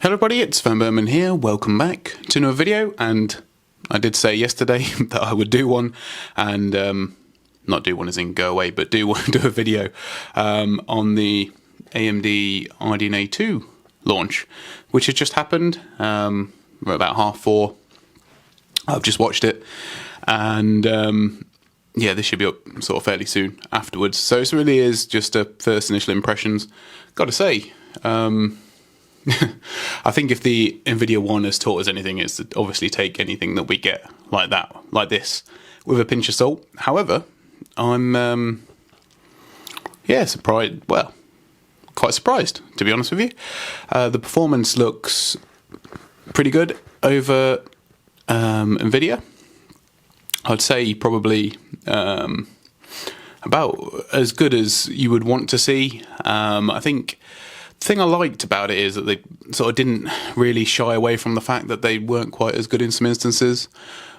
Hello everybody, it's vanburman here. Welcome back to another video, and I did say yesterday that I would do one, and not do one as in go away, but do a video on the AMD RDNA 2 launch, which has just happened. We're about 4:30. I've just watched it, and yeah, this should be up sort of fairly soon afterwards. So it really is just a first initial impressions. Got to say, I think if the NVIDIA one has taught us anything, it's to obviously take anything that we get like that, like this, with a pinch of salt. However, I'm yeah, surprised. Well, quite surprised, to be honest with you. The performance looks pretty good over NVIDIA. I'd say probably about as good as you would want to see. I think the thing I liked about it is that they sort of didn't really shy away from the fact that they weren't quite as good in some instances,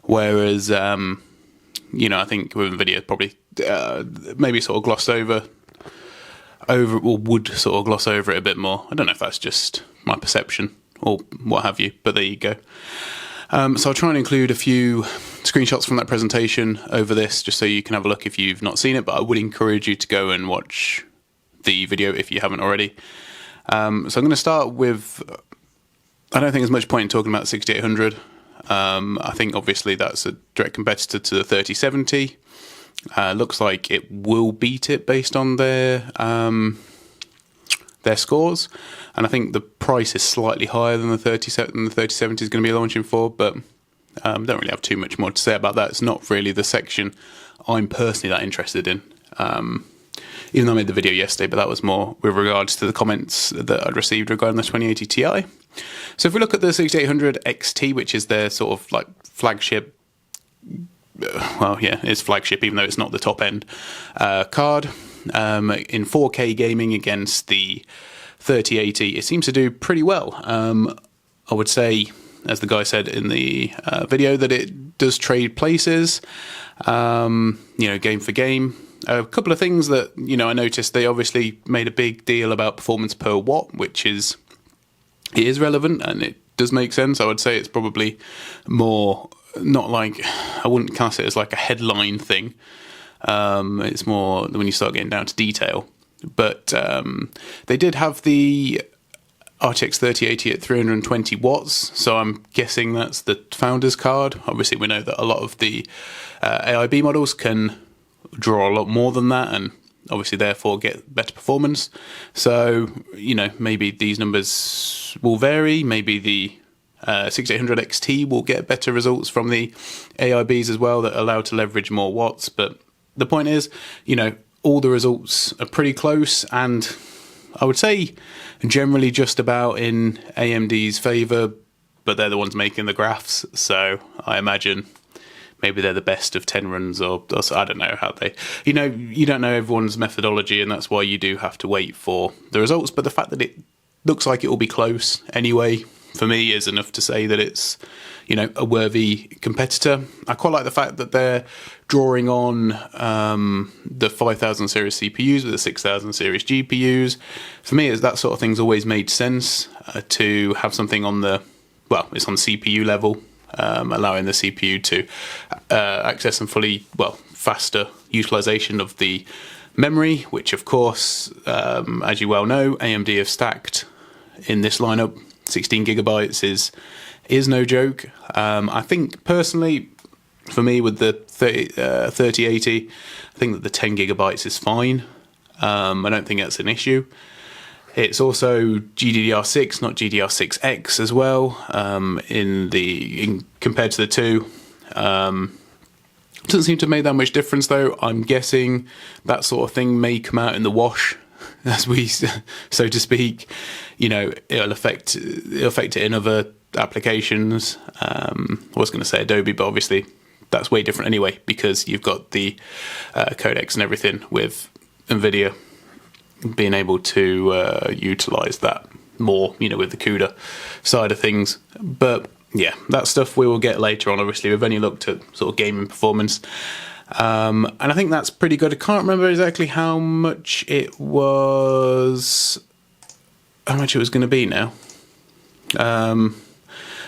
whereas you know, I think with NVIDIA probably maybe sort of glossed over or would sort of gloss over it a bit more. I don't know if that's just my perception or what have you, but there you go. So I'll try and include a few screenshots from that presentation over this, just so you can have a look if you've not seen it, but I would encourage you to go and watch the video if you haven't already. So I'm going to start with, I don't think there's much point in talking about 6800. I think obviously that's a direct competitor to the 3070. Looks like it will beat it based on their scores, and I think the price is slightly higher than the 3070 is going to be launching for, but don't really have too much more to say about that. It's not really the section I'm personally that interested in. Even though I made the video yesterday, but that was more with regards to the comments that I'd received regarding the 2080 Ti. So if we look at the 6800 XT, which is their sort of like flagship, well, yeah, it's flagship, even though it's not the top end card, in 4K gaming against the 3080, it seems to do pretty well. I would say, as the guy said in the video, that it does trade places, you know, game for game. A couple of things that, you know, I noticed, they obviously made a big deal about performance per watt, which is relevant and it does make sense. I would say it's probably more, not like, I wouldn't class it as like a headline thing. It's more when you start getting down to detail. But they did have the RTX 3080 at 320 watts, so I'm guessing that's the founder's card. Obviously, we know that a lot of the AIB models can draw a lot more than that, and obviously therefore get better performance. So, you know, maybe these numbers will vary. Maybe the 6800 XT will get better results from the AIBs as well, that are allowed to leverage more watts. But the point is, you know, all the results are pretty close, and I would say generally just about in AMD's favour, but they're the ones making the graphs, so I imagine maybe they're the best of 10 runs, or I don't know how they, you know, you don't know everyone's methodology, and that's why you do have to wait for the results. But the fact that it looks like it will be close anyway, for me, is enough to say that it's, you know, a worthy competitor. I quite like the fact that they're drawing on the 5000 series CPUs with the 6000 series GPUs. For me, that sort of thing's always made sense, to have something on the, well, it's on CPU level, allowing the CPU to access some faster utilization of the memory, which of course, as you well know, AMD have stacked in this lineup. 16 gigabytes is no joke. I think personally, for me, with the 3080, I think that the 10 gigabytes is fine. I don't think that's an issue. It's also GDDR6, not GDDR6X as well, compared to the two. Doesn't seem to have made that much difference though. I'm guessing that sort of thing may come out in the wash, as we, so to speak. You know, it'll affect it in other applications. I was going to say Adobe, but obviously that's way different anyway, because you've got the codecs and everything with NVIDIA being able to utilize that more, you know, with the CUDA side of things. But yeah, that stuff we will get later on. Obviously, we've only looked at sort of gaming performance, and I think that's pretty good. I can't remember exactly how much it was going to be now. Well,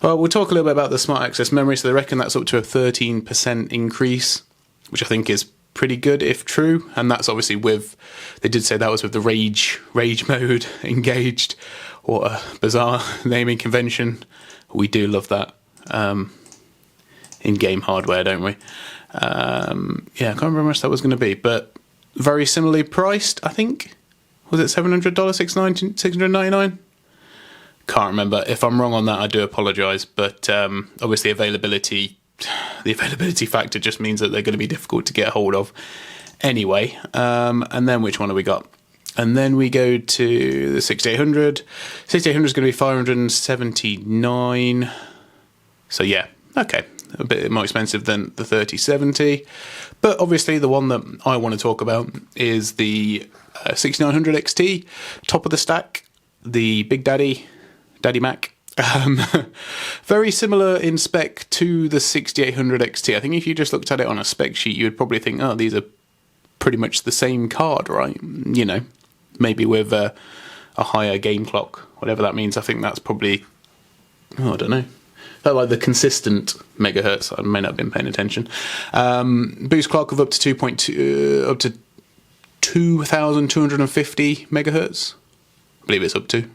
we'll talk a little bit about the smart access memory. So they reckon that's up to a 13% increase, which I think is pretty good if true. And that's obviously with, they did say that was with the rage mode engaged. What a bizarre naming convention. We do love that in game hardware, don't we? Yeah, I can't remember how much that was going to be, but very similarly priced, I think. Was it $700, $699? Can't remember. If I'm wrong on that, I do apologise. But obviously, the availability factor just means that they're going to be difficult to get hold of. Anyway, and then which one have we got? And then we go to the 6800. 6800 is going to be 579. So yeah, okay, a bit more expensive than the 3070. But obviously, the one that I want to talk about is the 6900 XT, top of the stack, the Big Daddy Mac. Very similar in spec to the 6800 XT. I think if you just looked at it on a spec sheet, you would probably think, oh, these are pretty much the same card, right? You know, maybe with a higher game clock, whatever that means. I think that's probably, I don't know. Like the consistent megahertz. I may not have been paying attention. Boost clock of up to 2,250 megahertz. I believe it's up to.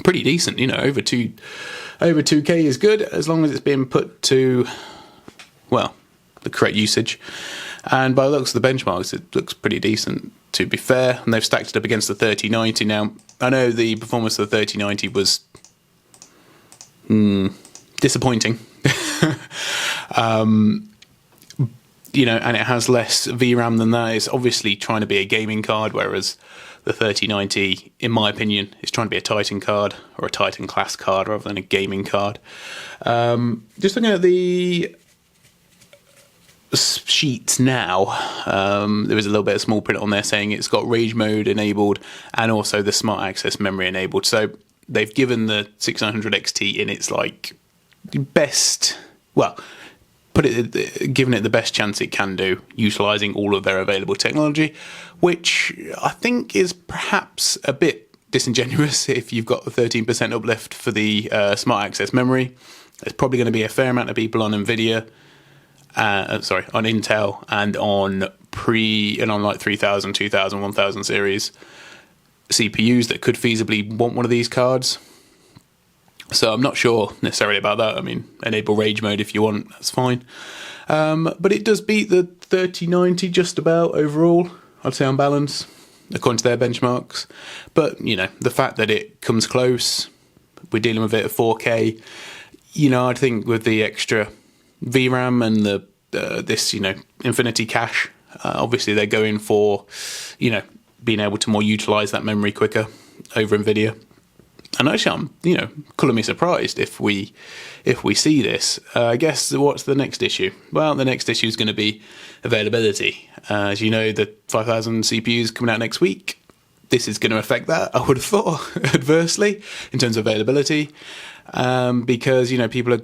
Pretty decent, you know. Over 2K is good as long as it's being put to, well, the correct usage. And by the looks of the benchmarks, it looks pretty decent, to be fair. And they've stacked it up against the 3090. Now, I know the performance of the 3090 was disappointing. You know, and it has less VRAM than that. It's obviously trying to be a gaming card, whereas the 3090, in my opinion, is trying to be a Titan card, or a Titan class card, rather than a gaming card. Just looking at the sheets now, there is a little bit of small print on there saying it's got rage mode enabled and also the smart access memory enabled. So they've given the 6900 XT in its like best, well, given it the best chance it can do, utilising all of their available technology, which I think is perhaps a bit disingenuous if you've got a 13% uplift for the smart access memory. There's probably going to be a fair amount of people on NVIDIA, on Intel, and on like 3000, 2000, 1000 series CPUs that could feasibly want one of these cards. So I'm not sure necessarily about that. I mean, enable rage mode if you want, that's fine. But it does beat the 3090 just about overall, I'd say on balance, according to their benchmarks. But, you know, the fact that it comes close, we're dealing with it at 4K, you know, I think with the extra VRAM and this, you know, infinity cache, obviously they're going for, you know, being able to more utilise that memory quicker over NVIDIA. And actually, I'm, you know, calling me surprised if we see this. I guess what's the next issue? Well, the next issue is going to be availability. As you know, the 5000 CPUs coming out next week. This is going to affect that, I would have thought, adversely in terms of availability, because, you know, people are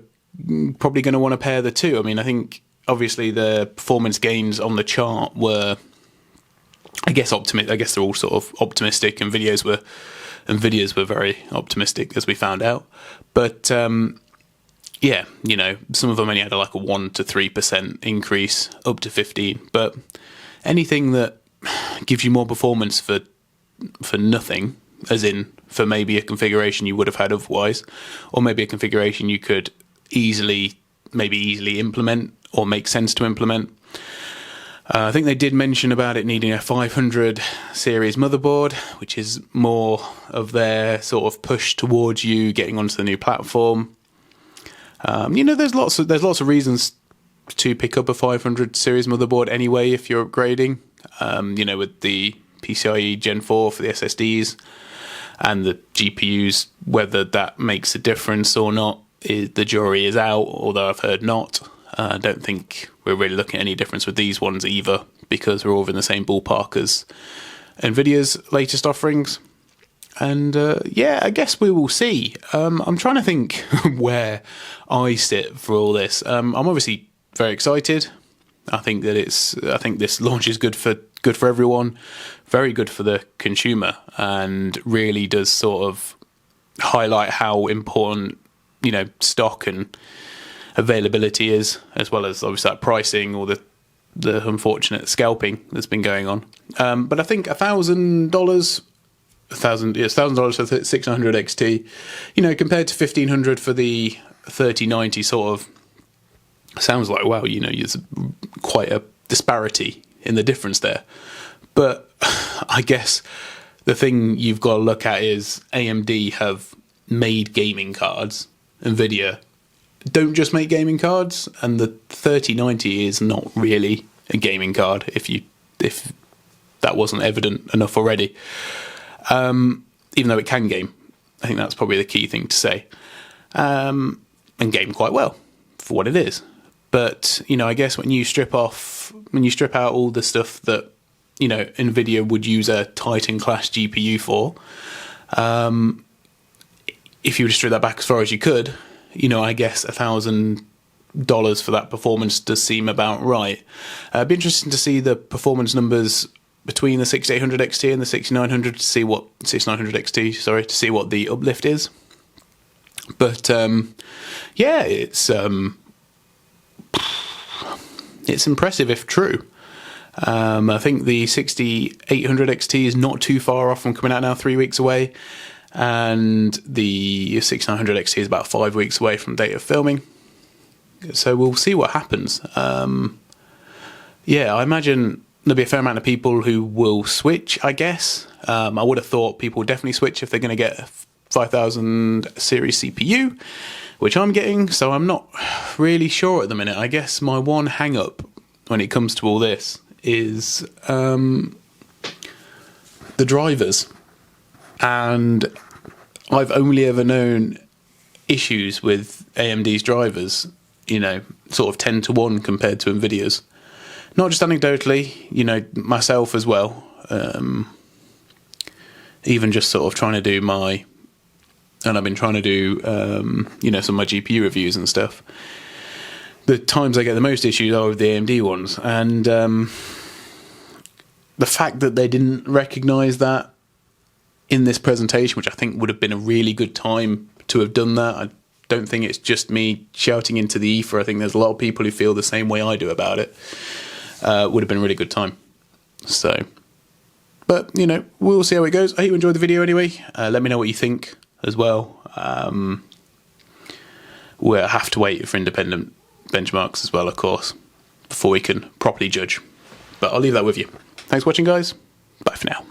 probably going to want to pair the two. I mean, I think obviously the performance gains on the chart were, I guess they're all sort of optimistic, and NVIDIA's were very optimistic, as we found out. But yeah, you know, some of them only had like a 1 to 3% increase, up to 15. But anything that gives you more performance for nothing, as in for maybe a configuration you would have had otherwise, or maybe a configuration you could easily implement or make sense to implement. I think they did mention about it needing a 500 series motherboard, which is more of their sort of push towards you getting onto the new platform. You know, there's lots of reasons to pick up a 500 series motherboard anyway if you're upgrading. You know, with the PCIe Gen 4 for the SSDs and the GPUs, whether that makes a difference or not, the jury is out, although I've heard not. I don't think we're really looking at any difference with these ones either, because we're all in the same ballpark as NVIDIA's latest offerings. And yeah, I guess we will see. I'm trying to think where I sit for all this. I'm obviously very excited. I think this launch is good for everyone, very good for the consumer, and really does sort of highlight how important, you know, stock and availability is, as well as obviously that pricing or the unfortunate scalping that's been going on. But I think $1,000, $1,000 for the 6900 XT, you know, compared to $1,500 for the 3090, sort of sounds like, wow, you know, there's quite a disparity in the difference there. But I guess the thing you've got to look at is AMD have made gaming cards. NVIDIA don't just make gaming cards, and the 3090 is not really a gaming card, if that wasn't evident enough already. Even though it can game. I think that's probably the key thing to say. And game quite well for what it is. But, you know, I guess when you strip out all the stuff that, you know, NVIDIA would use a Titan class GPU for, if you were to strip that back as far as you could, you know, I guess $1,000 for that performance does seem about right. It'd be interesting to see the performance numbers between the 6800 XT and the 6900 to see what 6900 XT, sorry, to see what the uplift is. But yeah, it's impressive if true. I think the 6800 XT is not too far off from coming out now, 3 weeks away, and the 6900 XT is about 5 weeks away from date of filming. So we'll see what happens. Yeah, I imagine there'll be a fair amount of people who will switch, I guess. I would have thought people would definitely switch if they're going to get a 5000 series CPU, which I'm getting, so I'm not really sure at the minute. I guess my one hang-up when it comes to all this is the drivers. And I've only ever known issues with AMD's drivers, you know, sort of 10 to 1 compared to NVIDIA's. Not just anecdotally, you know, myself as well. Even just sort of trying to do and I've been trying to do, you know, some of my GPU reviews and stuff. The times I get the most issues are with the AMD ones. And the fact that they didn't recognise that in this presentation, which I think would have been a really good time to have done that. I don't think it's just me shouting into the ether. I think there's a lot of people who feel the same way I do about it. Would have been a really good time. So, but, you know, we'll see how it goes. I hope you enjoyed the video anyway. Let me know what you think as well. We'll have to wait for independent benchmarks as well, of course, before we can properly judge. But I'll leave that with you. Thanks for watching, guys. Bye for now.